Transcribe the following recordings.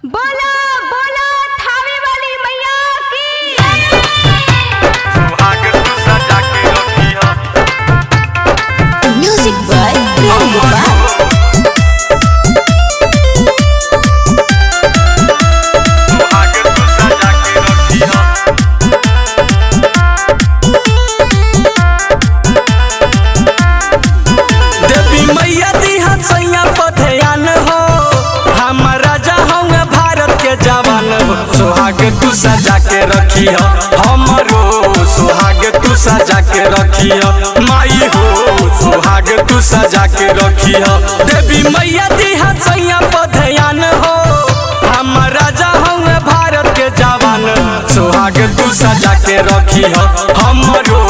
बोला बोला थावे वाली मैया की। सुहाग तू सजा के रखिया। म्यूजिक बाय प्रेम गोपाल। सुहाग तू सजा के रखिया। देवी मैया दिहा सैया पथयान हो, हम राजा होंगे भारत के जवान हो। सुहाग तू सजा के रखिया, हमरो सुहाग तू सजा के रखिया। माई हो सुहाग तू सजा के रखिया। देवी मैया दिहा सैया पथयान हो, हम राजा होंगे भारत के जवान। सुहाग तू सजा के रखिया, हमरो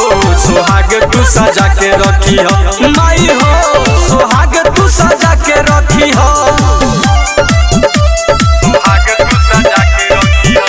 सुहाग तू सजा के रखिया। माई हो सुहाग तू सजा के रखिया। सुहाग तू सजा के रखिया।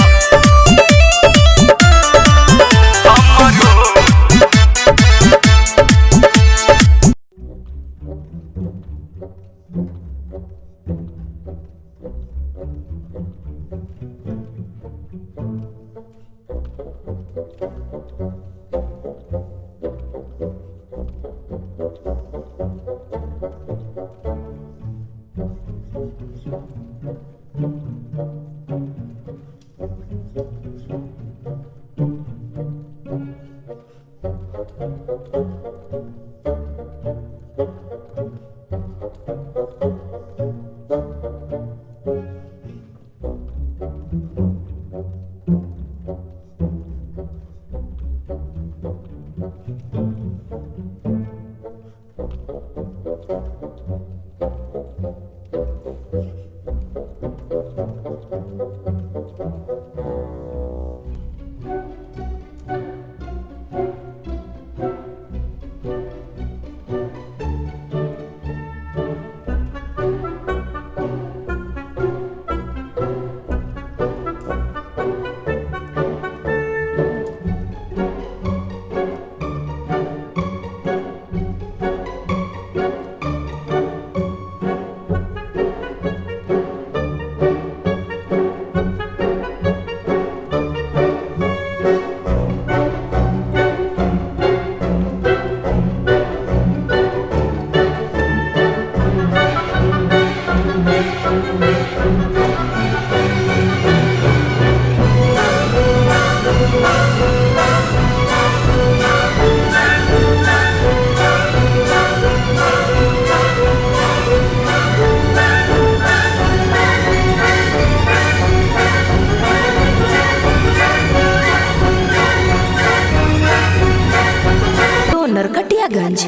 हमरो नरकटियागंज।